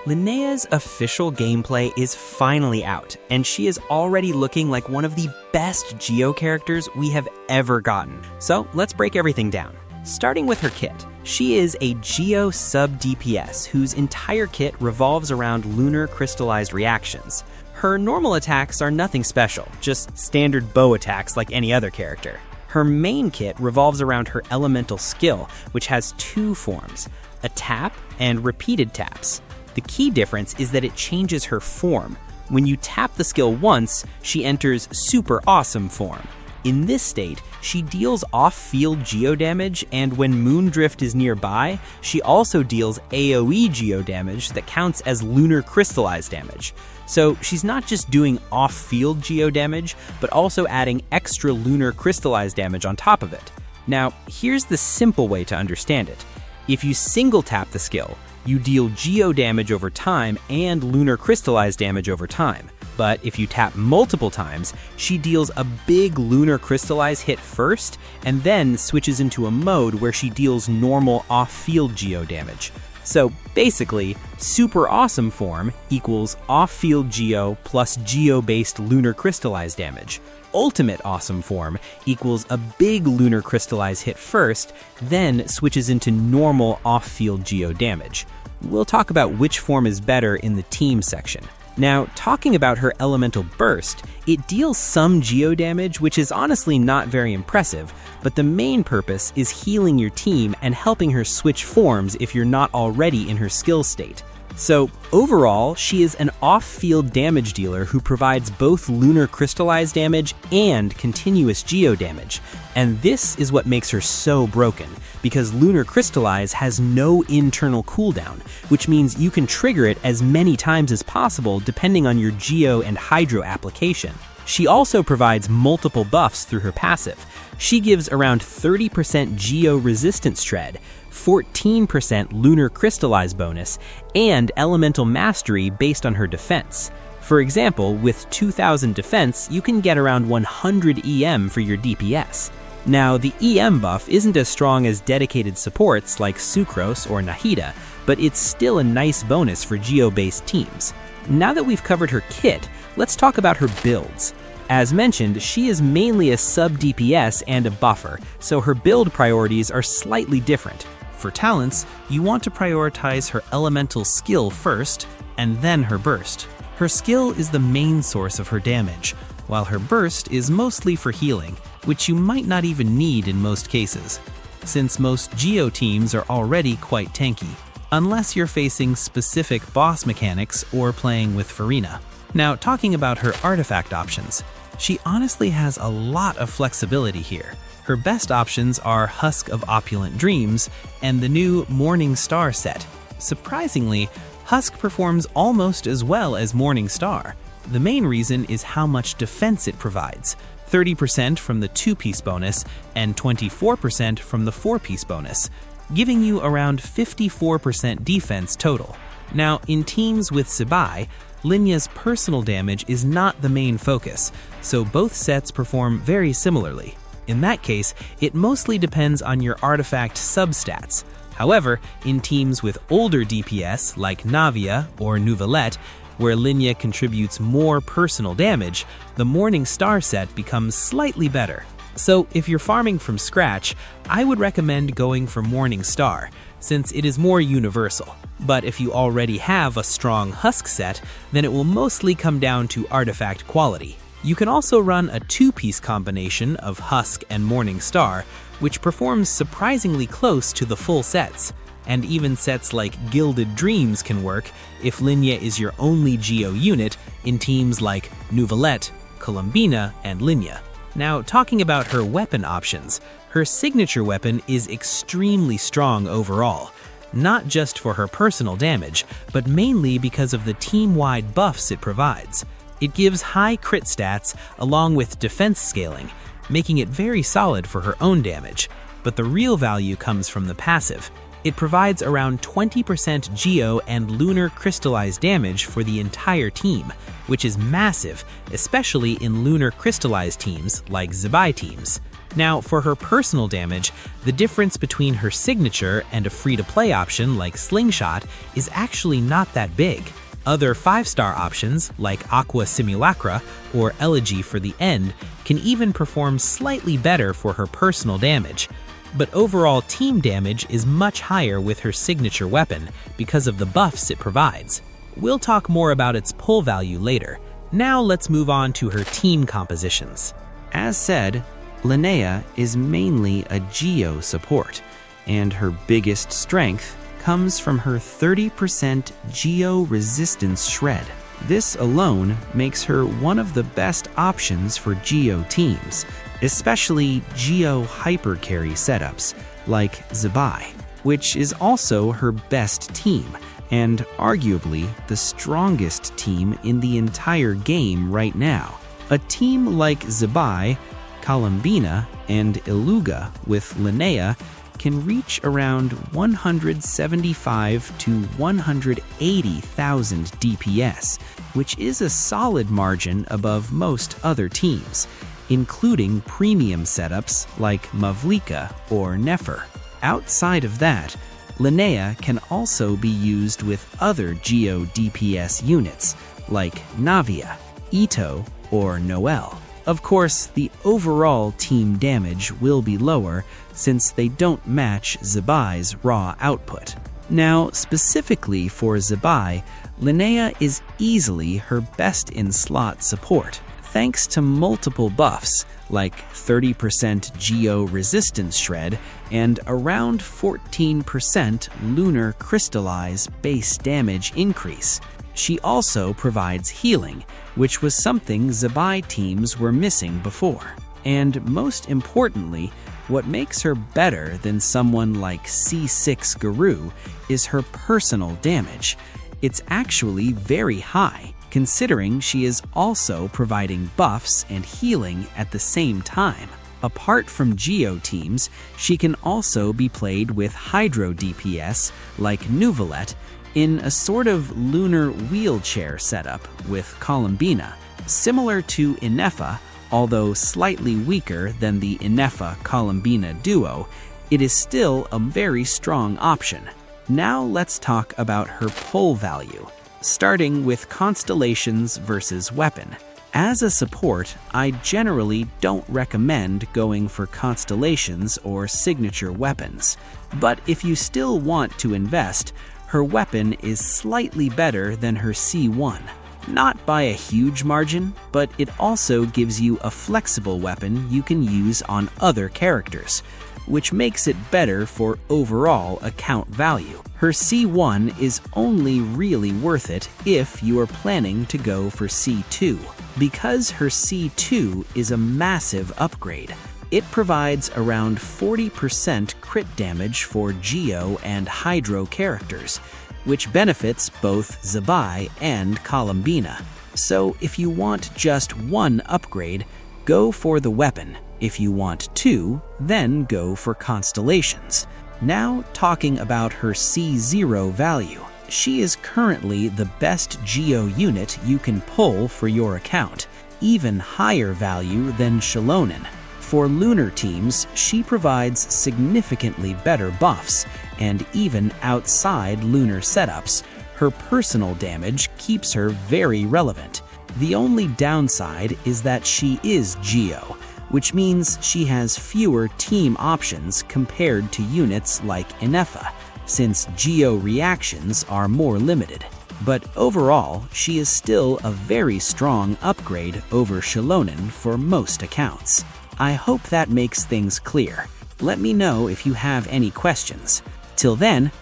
Linnea's official gameplay is finally out, and she is already looking like one of the best Geo characters we have ever gotten. So let's break everything down. Starting with her kit. She is a Geo sub-DPS whose entire kit revolves around Lunar Crystallized reactions. Her normal attacks are nothing special, just standard bow attacks like any other character. Her main kit revolves around her elemental skill, which has two forms, a tap and repeated taps. The key difference is that it changes her form. When you tap the skill once, she enters super awesome form. In this state, she deals off-field geo damage, and when Moondrift is nearby, she also deals AoE geo damage that counts as Lunar Crystallize damage. So she's not just doing off-field geo damage, but also adding extra Lunar Crystallize damage on top of it. Now, here's the simple way to understand it. If you single tap the skill, you deal geo damage over time and Lunar Crystallize damage over time. But if you tap multiple times, she deals a big Lunar Crystallize hit first, and then switches into a mode where she deals normal off-field geo damage. So basically, super awesome form equals off-field geo plus geo-based Lunar Crystallize damage. Ultimate awesome form equals a big Lunar Crystallize hit first, then switches into normal off-field geo damage. We'll talk about which form is better in the team section. Now, talking about her elemental burst, it deals some geo damage, which is honestly not very impressive, but the main purpose is healing your team and helping her switch forms if you're not already in her skill state. So overall, she is an off-field damage dealer who provides both Lunar Crystallize damage and continuous geo damage. And this is what makes her so broken, because Lunar Crystallize has no internal cooldown, which means you can trigger it as many times as possible depending on your geo and hydro application. She also provides multiple buffs through her passive. She gives around 30% geo resistance shred, 14% Lunar Crystallize bonus, and elemental mastery based on her defense. For example, with 2000 defense, you can get around 100 EM for your DPS. Now, the EM buff isn't as strong as dedicated supports like Sucrose or Nahida, but it's still a nice bonus for geo-based teams. Now that we've covered her kit, let's talk about her builds. As mentioned, she is mainly a sub-DPS and a buffer, so her build priorities are slightly different. For talents, you want to prioritize her elemental skill first, and then her burst. Her skill is the main source of her damage, while her burst is mostly for healing, which you might not even need in most cases, since most Geo teams are already quite tanky, unless you're facing specific boss mechanics or playing with Farina. Now, talking about her artifact options, she honestly has a lot of flexibility here. Her best options are Husk of Opulent Dreams and the new Morning Star set. Surprisingly, Husk performs almost as well as Morning Star. The main reason is how much defense it provides, 30% from the 2-piece bonus and 24% from the 4-piece bonus, giving you around 54% defense total. Now, in teams with Zibai, Linnea's personal damage is not the main focus, so both sets perform very similarly. In that case, it mostly depends on your artifact substats. However, in teams with older DPS like Navia or Nouvelette, where Linnea contributes more personal damage, the Morning Star set becomes slightly better. So if you're farming from scratch, I would recommend going for Morning Star, since it is more universal. But if you already have a strong Husk set, then it will mostly come down to artifact quality. You can also run a 2-piece combination of Husk and Morning Star, which performs surprisingly close to the full sets. And even sets like Gilded Dreams can work if Linnea is your only Geo unit in teams like Nouvelette, Columbina, and Linnea. Now, talking about her weapon options, her signature weapon is extremely strong overall, not just for her personal damage, but mainly because of the team-wide buffs it provides. It gives high crit stats along with defense scaling, making it very solid for her own damage. But the real value comes from the passive. It provides around 20% Geo and Lunar Crystallize damage for the entire team, which is massive, especially in Lunar Crystallize teams like Zibai teams. Now, for her personal damage, the difference between her signature and a free-to-play option like Slingshot is actually not that big. Other 5-star options like Aqua Simulacra or Elegy for the End can even perform slightly better for her personal damage. But overall team damage is much higher with her signature weapon because of the buffs it provides. We'll talk more about its pull value later. Now let's move on to her team compositions. As said, Linnea is mainly a Geo support, and her biggest strength comes from her 30% Geo resistance shred. This alone makes her one of the best options for Geo teams, especially Geo hypercarry setups like Zibai, which is also her best team and arguably the strongest team in the entire game right now. A team like Zibai, Columbina, and Iluga with Linnea can reach around 175 to 180,000 DPS, which is a solid margin above most other teams, including premium setups like Mavlika or Nefer. Outside of that, Linnea can also be used with other Geo DPS units like Navia, Ito, or Noel. Of course, the overall team damage will be lower since they don't match Zibai's raw output. Now, specifically for Zibai, Linnea is easily her best in slot support, thanks to multiple buffs like 30% Geo resistance shred and around 14% Lunar Crystallize base damage increase. She also provides healing, which was something Zibai teams were missing before. And most importantly, what makes her better than someone like C6 Guru is her personal damage. It's actually very high, considering she is also providing buffs and healing at the same time. Apart from Geo teams, she can also be played with Hydro DPS like Nuvolet in a sort of lunar wheelchair setup with Columbina. Similar to Inefa, although slightly weaker than the Inefa-Columbina duo, it is still a very strong option. Now let's talk about her pull value, starting with constellations versus weapon. As a support, I generally don't recommend going for constellations or signature weapons, but if you still want to invest, her weapon is slightly better than her C1. Not by a huge margin, but it also gives you a flexible weapon you can use on other characters, which makes it better for overall account value. Her C1 is only really worth it if you are planning to go for C2, because her C2 is a massive upgrade. It provides around 40% crit damage for Geo and Hydro characters, which benefits both Zibai and Columbina. So if you want just one upgrade, go for the weapon. If you want two, then go for constellations. Now talking about her C0 value. She is currently the best Geo unit you can pull for your account, even higher value than Xilonen. For lunar teams, she provides significantly better buffs, and even outside lunar setups, her personal damage keeps her very relevant. The only downside is that she is Geo, which means she has fewer team options compared to units like Inefa, since Geo reactions are more limited. But overall, she is still a very strong upgrade over Xilonen for most accounts. I hope that makes things clear. Let me know if you have any questions. Till then,